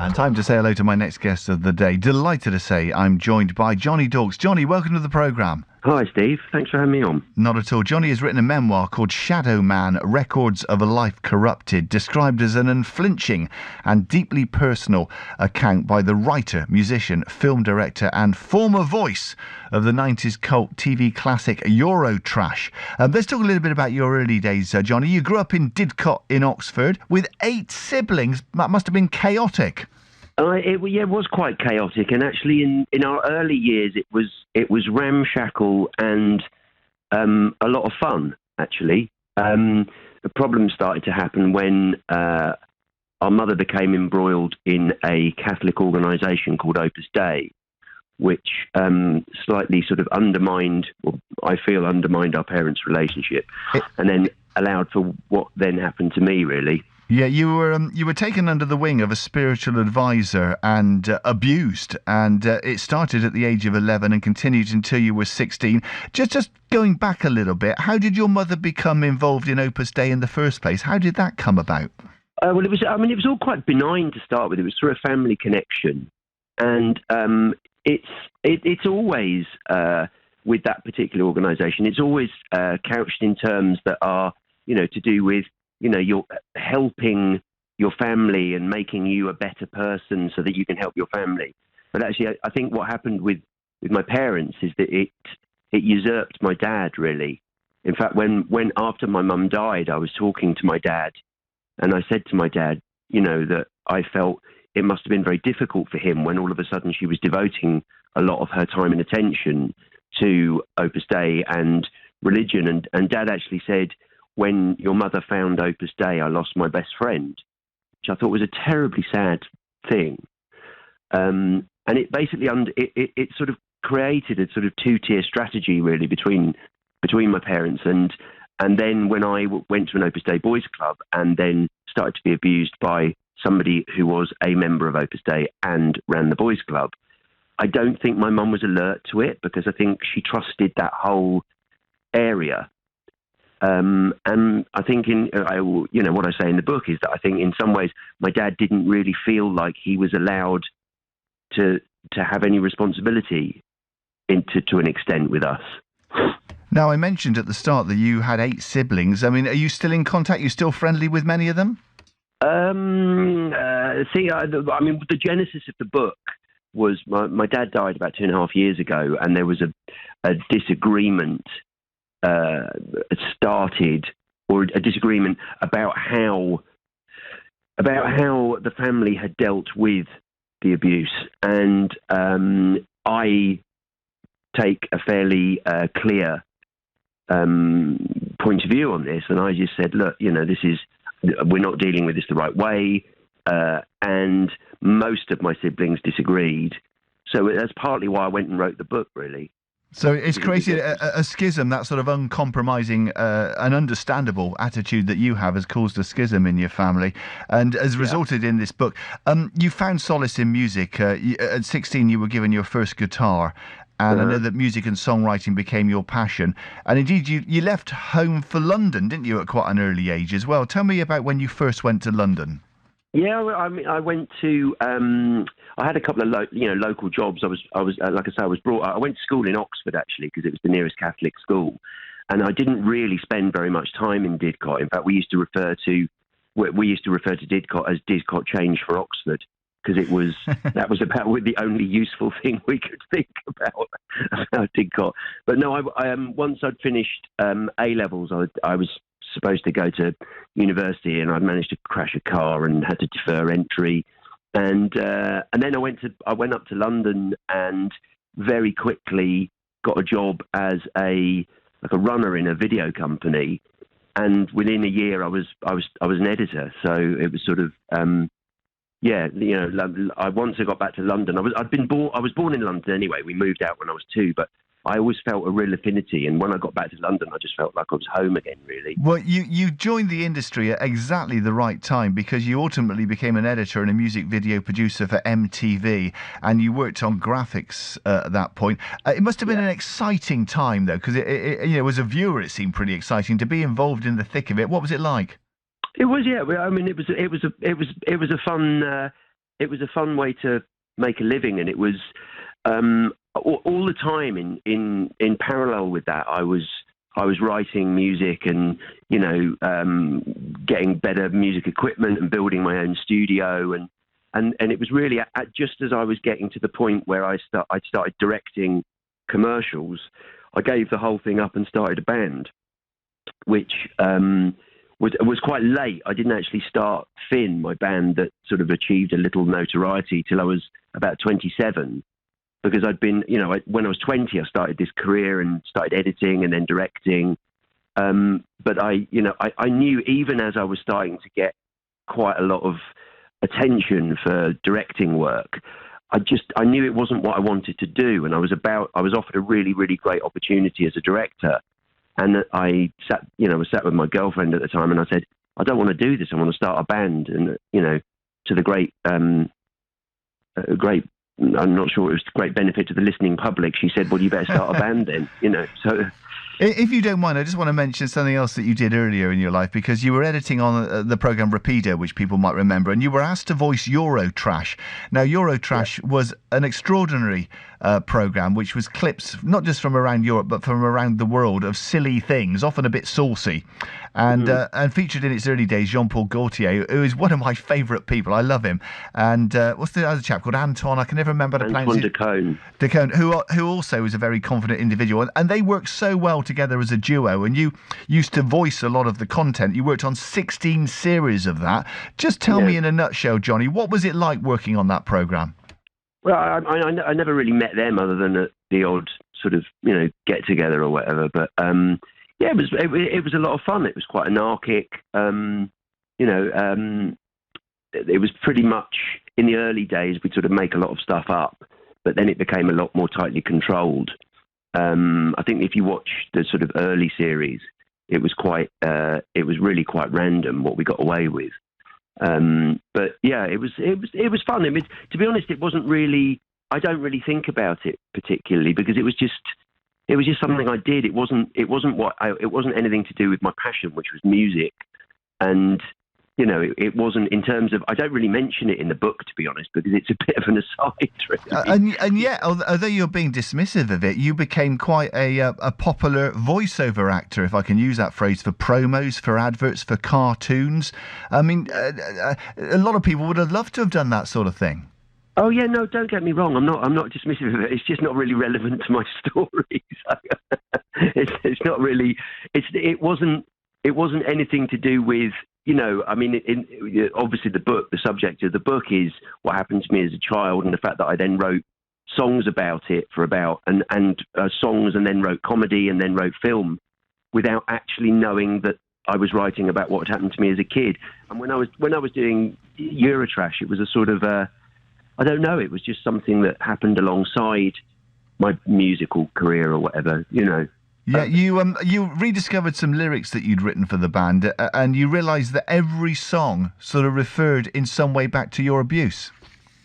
And time to say hello to my next guest of the day. Delighted to say I'm joined by Johnny Daukes. Johnny, welcome to the programme. Hi, Steve. Thanks for having me on. Not at all. Johnny has written a memoir called Shadowman, Records of a Life Corrupted, described as an unflinching and deeply personal account by the writer, musician, film director and former voice of the 90s cult TV classic Eurotrash. Let's talk a little bit about your early days, Johnny. You grew up in Didcot in Oxford with 8 siblings. That must have been chaotic. It was quite chaotic, and actually, in our early years, it was ramshackle and a lot of fun. Actually, the problem started to happen when our mother became embroiled in a Catholic organisation called Opus Dei, which slightly sort of undermined our parents' relationship, and then allowed for what then happened to me, really. Yeah, you were taken under the wing of a spiritual advisor and abused, and it started at the age of 11 and continued until you were 16. Just going back a little bit, how did your mother become involved in Opus Dei in the first place? How did that come about? Well, it was all quite benign to start with. It was through a family connection, and it's always with that particular organisation. It's always couched in terms that are to do with. You're helping your family and making you a better person so that you can help your family. But actually, I think what happened with my parents is that it usurped my dad, really. In fact, when after my mum died, I was talking to my dad, and I said to my dad, that I felt it must have been very difficult for him when all of a sudden she was devoting a lot of her time and attention to Opus Dei and religion. And Dad actually said, when your mother found Opus Dei, I lost my best friend, which I thought was a terribly sad thing. And it basically it sort of created a sort of two-tier strategy, really, between my parents. And then when I went to an Opus Dei boys club and then started to be abused by somebody who was a member of Opus Dei and ran the boys club, I don't think my mum was alert to it, because I think she trusted that whole area. And I think what I say in the book is that I think in some ways my dad didn't really feel like he was allowed to have any responsibility to an extent with us. Now, I mentioned at the start that you had 8 siblings. I mean, are you still in contact? Are you still friendly with many of them? The genesis of the book was my dad died about 2.5 years ago, and there was a disagreement started, or a disagreement about how the family had dealt with the abuse, and I take a fairly clear point of view on this, and I just said, look, we're not dealing with this the right way, and most of my siblings disagreed, so that's partly why I went and wrote the book, really. So it's created a schism. That sort of uncompromising and understandable attitude that you have has caused a schism in your family and has resulted in this book. You found solace in music. At 16, you were given your first guitar, and I know that music and songwriting became your passion. And indeed, you left home for London, didn't you, at quite an early age as well? Tell me about when you first went to London. Yeah, I went to. I had a couple of local jobs. I was like I say, I went to school in Oxford, actually, because it was the nearest Catholic school, and I didn't really spend very much time in Didcot. In fact, we used to refer to Didcot as Didcot change for Oxford, because that was about the only useful thing we could think about Didcot. But no, once I'd finished A levels, I was supposed to go to university, and I'd managed to crash a car and had to defer entry, and then I went up to London and very quickly got a job as a runner in a video company, and within a year I was an editor. So it was sort of once I got back to London, I was born in London anyway. We moved out when I was 2, but I always felt a real affinity, and when I got back to London, I just felt like I was home again, really. Well, you joined the industry at exactly the right time, because you ultimately became an editor and a music video producer for MTV, and you worked on graphics at that point. It must have been an exciting time, though, because as a viewer, it seemed pretty exciting to be involved in the thick of it. What was it like? It was, yeah. I mean, it was a fun. a fun way to make a living, and it was all the time in parallel with that. I was writing music and getting better music equipment and building my own studio, and it was really just as I was getting to the point where I started directing commercials, I gave the whole thing up and started a band, which was quite late. I didn't actually start Finn, my band that sort of achieved a little notoriety, till I was about 27. Because I'd been, when I was 20, I started this career and started editing and then directing. But I knew, even as I was starting to get quite a lot of attention for directing work, I knew it wasn't what I wanted to do. And I was offered a really, really great opportunity as a director. And I sat with my girlfriend at the time, and I said, I don't want to do this. I want to start a band. And, to the great, I'm not sure it was great benefit to the listening public, she said, well, you better start a band then, so... If you don't mind, I just want to mention something else that you did earlier in your life, because you were editing on the programme Rapido, which people might remember, and you were asked to voice Eurotrash. Now, Eurotrash was an extraordinary programme, which was clips, not just from around Europe, but from around the world, of silly things, often a bit saucy, and featured in its early days Jean-Paul Gaultier, who is one of my favourite people. I love him. And what's the other chap called? Anton, I can never remember the Antoine Decaune. Decaune, who also is a very confident individual. And they worked so well together as a duo, and you used to voice a lot of the content. You worked on 16 series of that. Just tell me in a nutshell, Johnny, what was it like working on that programme? Well, I never really met them other than at the odd sort of, get together or whatever. But it was a lot of fun. It was quite anarchic. It was pretty much, in the early days, we'd sort of make a lot of stuff up, but then it became a lot more tightly controlled. I think if you watch the sort of early series, it was really quite random what we got away with. But yeah, it was fun. I mean, to be honest, it wasn't really. I don't really think about it particularly, because it was just something I did. It wasn't anything to do with my passion, which was music, and. It wasn't in terms of. I don't really mention it in the book, to be honest, because it's a bit of an aside. Really. And yet, although you're being dismissive of it, you became quite a popular voiceover actor, if I can use that phrase, for promos, for adverts, for cartoons. I mean, a lot of people would have loved to have done that sort of thing. Oh yeah, no, don't get me wrong. I'm not dismissive of it. It's just not really relevant to my story. It's not really. It wasn't anything to do with. I mean, obviously the subject of the book is what happened to me as a child, and the fact that I then wrote songs about it and songs, and then wrote comedy, and then wrote film, without actually knowing that I was writing about what had happened to me as a kid. And when I was doing Eurotrash, it was a sort of I don't know, it was just something that happened alongside my musical career or whatever, Yeah, you rediscovered some lyrics that you'd written for the band, and you realised that every song sort of referred in some way back to your abuse.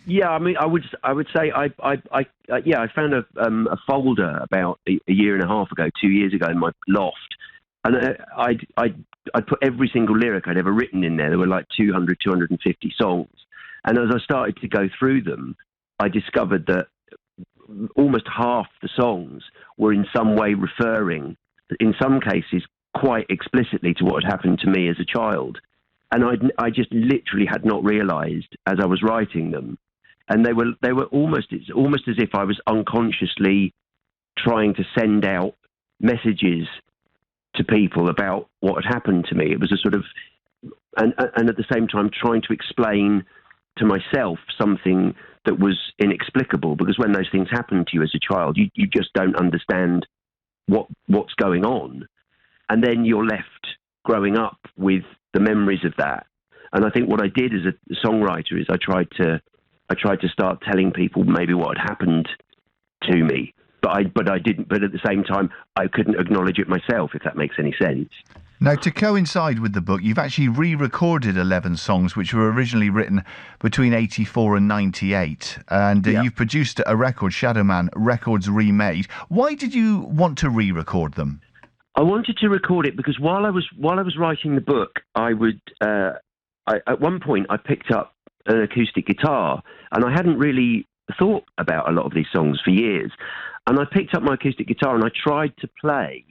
Yeah, I mean, I would say I found a folder about a year and a half ago, 2 years ago, in my loft, and I put every single lyric I'd ever written in there. There were like 250 songs, and as I started to go through them, I discovered that almost half the songs were in some way referring, in some cases, quite explicitly to what had happened to me as a child. And I just literally had not realised as I was writing them. And they were almost as if I was unconsciously trying to send out messages to people about what had happened to me. It was a sort of, and at the same time trying to explain to myself something that was inexplicable, because when those things happen to you as a child, you just don't understand what's going on. And then you're left growing up with the memories of that. And I think what I did as a songwriter is I tried to start telling people maybe what had happened to me, but I didn't. But at the same time, I couldn't acknowledge it myself, if that makes any sense. Now, to coincide with the book, you've actually re-recorded 11 songs which were originally written between 84 and 98, and you've produced a record, Shadowman Records Remade. Why did you want to re-record them? I wanted to record it because while I was writing the book, at one point I picked up an acoustic guitar, and I hadn't really thought about a lot of these songs for years. And I picked up my acoustic guitar and I tried to play.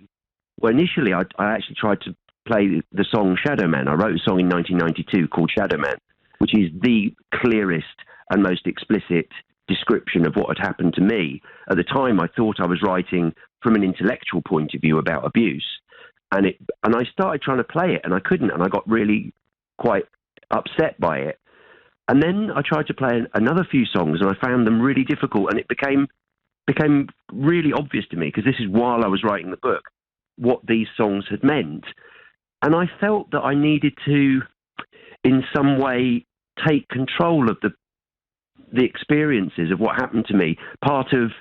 Well, initially, I actually tried to play the song Shadowman. I wrote a song in 1992 called Shadowman, which is the clearest and most explicit description of what had happened to me. At the time, I thought I was writing from an intellectual point of view about abuse. And I started trying to play it, and I couldn't, and I got really quite upset by it. And then I tried to play another few songs, and I found them really difficult, and it became really obvious to me, because this is while I was writing the book, what these songs had meant. And I felt that I needed to, in some way, take control of the experiences of what happened to me. Part of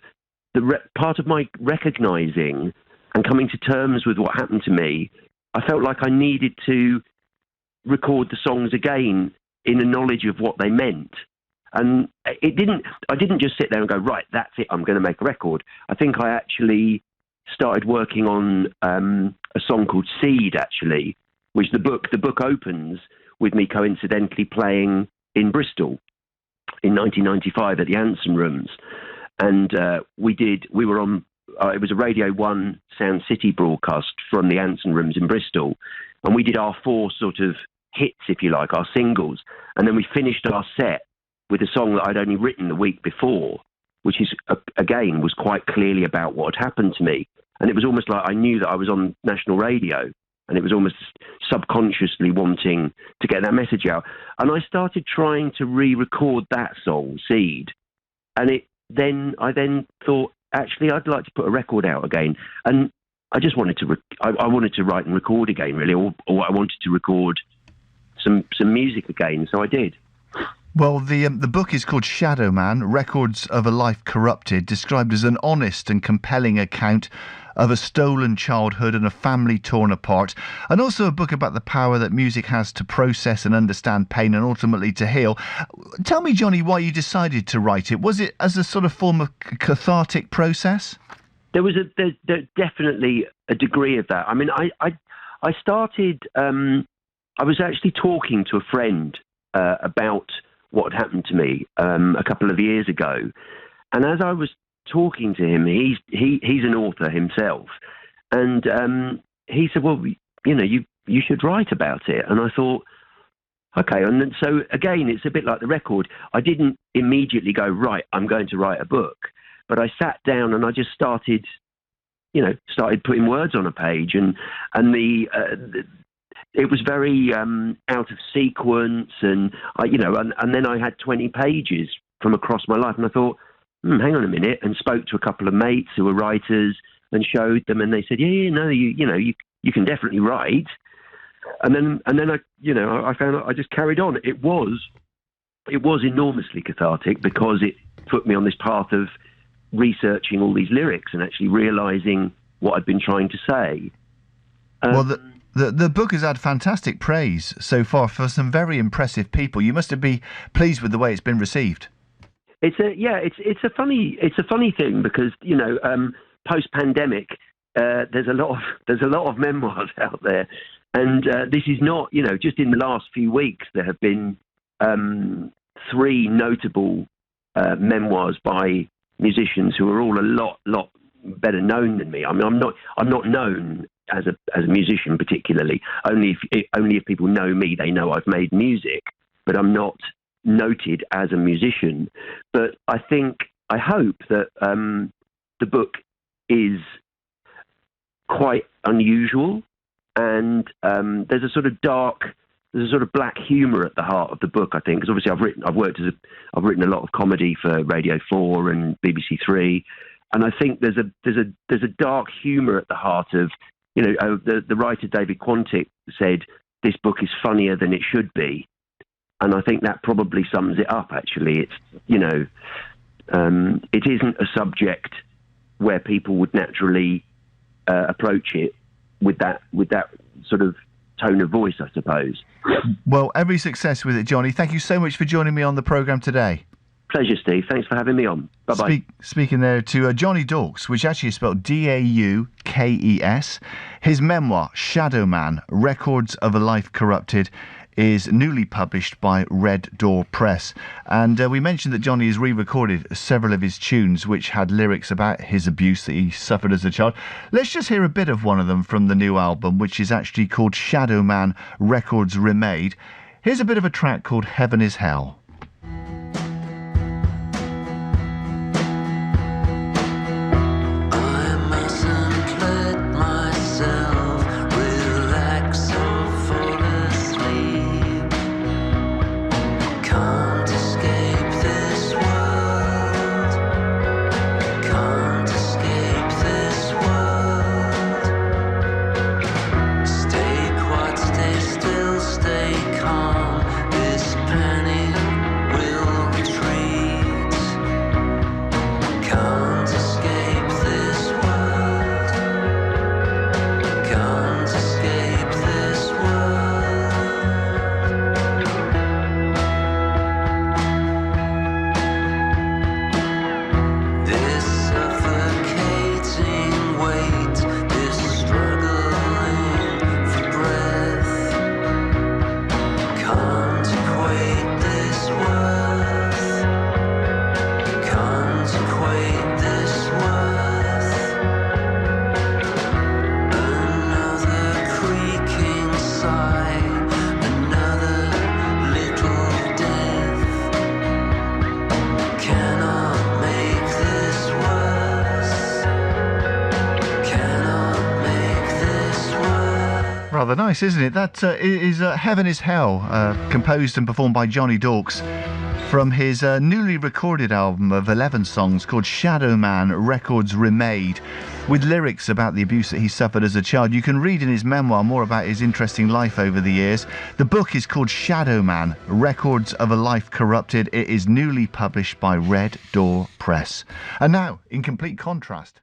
my recognizing and coming to terms with what happened to me, I felt like I needed to record the songs again in a knowledge of what they meant. And I didn't just sit there and go, right, that's it, I'm going to make a record. I think I actually started working on a song called Seed, actually, which the book opens with me coincidentally playing in Bristol in 1995 at the Anson Rooms. And we were on, it was a Radio 1 Sound City broadcast from the Anson Rooms in Bristol. And we did our 4 sort of hits, if you like, our singles. And then we finished our set with a song that I'd only written the week before, which is, again, was quite clearly about what had happened to me. And it was almost like I knew that I was on national radio, and it was almost subconsciously wanting to get that message out. And I started trying to re-record that song, Seed. And I then thought, actually, I'd like to put a record out again. And I just wanted to, I wanted to write and record again, really, or I wanted to record some music again. So I did. Well, the book is called Shadowman, Records of a Life Corrupted, described as an honest and compelling account of a stolen childhood and a family torn apart, and also a book about the power that music has to process and understand pain and ultimately to heal. Tell me, Johnny, why you decided to write it. Was it as a sort of form of cathartic process? There's definitely a degree of that. I mean, I started, I was actually talking to a friend about what had happened to me a couple of years ago. And as I was talking to him, he's an author himself. And he said, well, you should write about it. And I thought, okay. And then, so again, it's a bit like the record. I didn't immediately go, right, I'm going to write a book. But I sat down and I just started putting words on a page. And it was very out of sequence, and and then I had 20 pages from across my life, and I thought, hang on a minute, and spoke to a couple of mates who were writers and showed them, and they said, you can definitely write. And then I found out I just carried on. It was enormously cathartic, because it put me on this path of researching all these lyrics and actually realizing what I'd been trying to say. The book has had fantastic praise so far for some very impressive people. You must be pleased with the way it's been received. It's a funny thing, because post pandemic there's a lot of memoirs out there, and this is not just in the last few weeks there have been 3 notable memoirs by musicians who are all a lot better known than me. I mean, I'm not known as a musician particularly. Only if people know me, they know I've made music, but I'm not noted as a musician. But I hope that the book is quite unusual, and there's a sort of black humour at the heart of the book, I think, because obviously I've written a lot of comedy for Radio 4 and BBC 3, and I think there's a dark humour at the heart of, the writer David Quantick said this book is funnier than it should be, and I think that probably sums it up. Actually, it's it isn't a subject where people would naturally approach it with that sort of tone of voice, I suppose. Well, every success with it, Johnny. Thank you so much for joining me on the programme today. Pleasure, Steve. Thanks for having me on. Bye-bye. Speaking there to Johnny Daukes, which actually is spelled Daukes. His memoir, Shadowman, Records of a Life Corrupted, is newly published by Red Door Press. And we mentioned that Johnny has re-recorded several of his tunes which had lyrics about his abuse that he suffered as a child. Let's just hear a bit of one of them from the new album, which is actually called Shadowman Records Remade. Here's a bit of a track called Heaven is Hell. Rather nice, isn't it? That is Heaven is Hell, composed and performed by Johnny Daukes from his newly recorded album of 11 songs called Shadowman Records Remade, with lyrics about the abuse that he suffered as a child. You can read in his memoir more about his interesting life over the years. The book is called Shadowman Records of a Life Corrupted. It is newly published by Red Door Press. And now, in complete contrast,